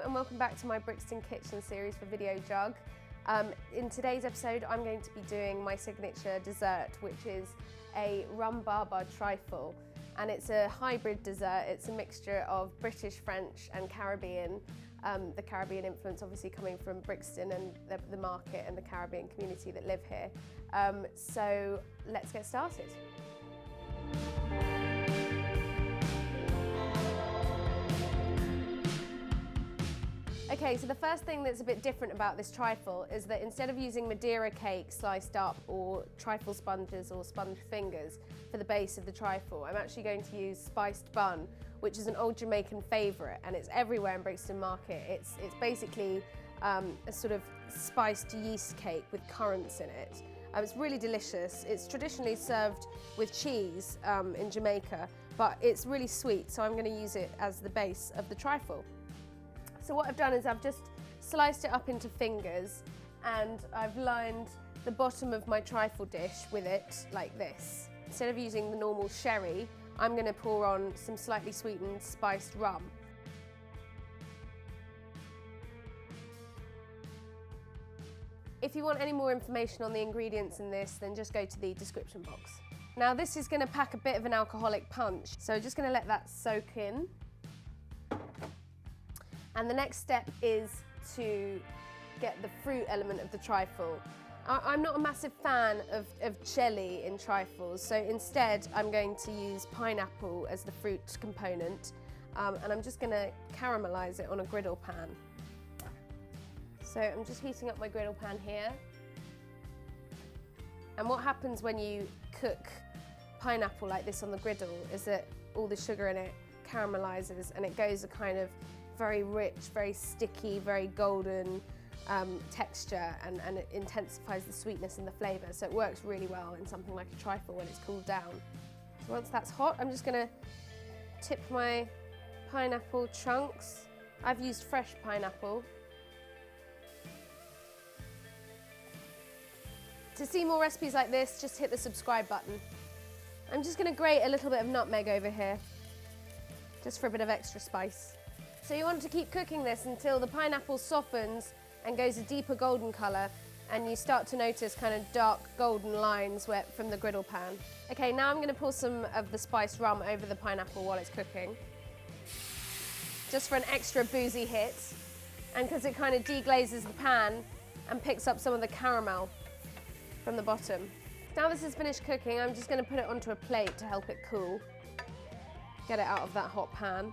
and welcome back to my Brixton Kitchen series for Video Jug. In today's episode I'm going to be doing my signature dessert, which is a rum trifle, and it's a hybrid dessert. It's a mixture of British, French and Caribbean, the Caribbean influence obviously coming from Brixton and the market and the Caribbean community that live here. So let's get started. Okay, so the first thing that's a bit different about this trifle is that instead of using Madeira cake sliced up or trifle sponges or sponge fingers for the base of the trifle, I'm actually going to use spiced bun, which is an old Jamaican favourite, and it's everywhere in Brixton Market. It's basically a sort of spiced yeast cake with currants in it. It's really delicious. It's traditionally served with cheese in Jamaica, but it's really sweet, so I'm going to use it as the base of the trifle. So what I've done is I've just sliced it up into fingers, and I've lined the bottom of my trifle dish with it like this. Instead of using the normal sherry, I'm going to pour on some slightly sweetened spiced rum. If you want any more information on the ingredients in this, then just go to the description box. Now this is going to pack a bit of an alcoholic punch, so just going to let that soak in. And the next step is to get the fruit element of the trifle. I'm not a massive fan of jelly in trifles, so instead I'm going to use pineapple as the fruit component, and I'm just going to caramelise it on a griddle pan. So I'm just heating up my griddle pan here. And what happens when you cook pineapple like this on the griddle is that all the sugar in it caramelises, and it goes a kind of very rich, very sticky, very golden texture, and it intensifies the sweetness and the flavour, so it works really well in something like a trifle when it's cooled down. So once that's hot, I'm just going to tip my pineapple chunks. I've used fresh pineapple. To see more recipes like this, just hit the subscribe button. I'm just going to grate a little bit of nutmeg over here, just for a bit of extra spice. So you want to keep cooking this until the pineapple softens and goes a deeper golden colour, and you start to notice kind of dark golden lines from the griddle pan. Okay, now I'm going to pour some of the spiced rum over the pineapple while it's cooking, just for an extra boozy hit, and because it kind of deglazes the pan and picks up some of the caramel from the bottom. Now this is finished cooking, I'm just going to put it onto a plate to help it cool, get it out of that hot pan.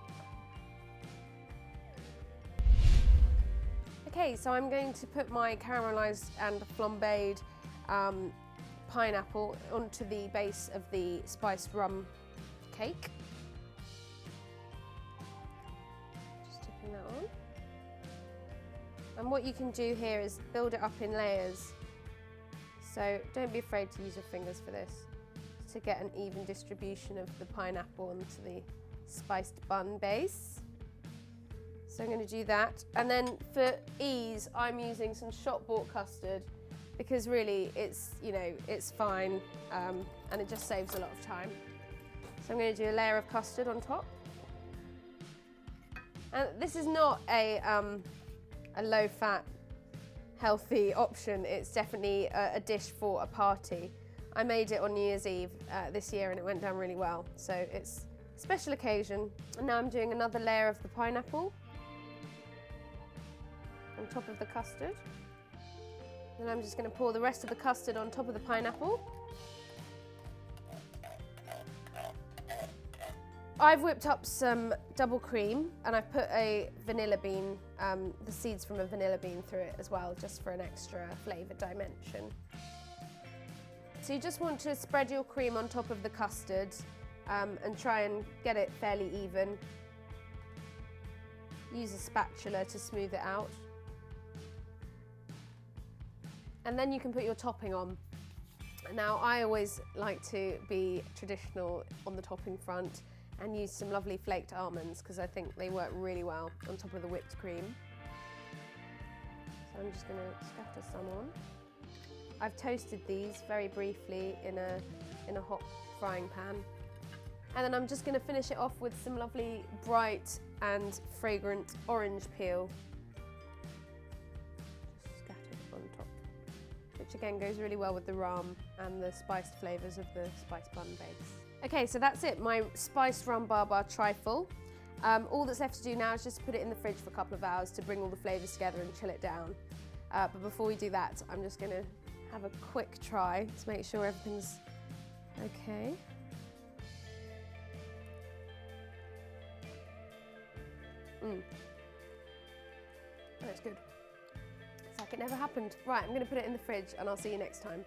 Okay, so I'm going to put my caramelised and flambéed pineapple onto the base of the spiced rum cake. Just tipping that on. And what you can do here is build it up in layers. So don't be afraid to use your fingers for this, to get an even distribution of the pineapple onto the spiced bun base. So I'm going to do that, and then for ease I'm using some shop-bought custard, because really it's, you know, it's fine, and it just saves a lot of time. So I'm going to do a layer of custard on top. And this is not a low-fat, healthy option. It's definitely a dish for a party. I made it on New Year's Eve this year, and it went down really well. So it's a special occasion. And now I'm doing another layer of the pineapple on top of the custard. Then I'm just going to pour the rest of the custard on top of the pineapple. I've whipped up some double cream, and I've put a vanilla bean, the seeds from a vanilla bean through it as well, just for an extra flavour dimension. So you just want to spread your cream on top of the custard and try and get it fairly even. Use a spatula to smooth it out. And then you can put your topping on. Now I always like to be traditional on the topping front and use some lovely flaked almonds, because I think they work really well on top of the whipped cream. So I'm just going to scatter some on. I've toasted these very briefly in a hot frying pan. And then I'm just going to finish it off with some lovely bright and fragrant orange peel. Just scattered on top, which again goes really well with the rum and the spiced flavours of the spice bun base. Okay, so that's it, my spiced rum barbar trifle. All that's left to do now is just put it in the fridge for a couple of hours to bring all the flavours together and chill it down. But before we do that, I'm just going to have a quick try to make sure everything's okay. That's good. It's like it never happened. Right, I'm going to put it in the fridge and I'll see you next time.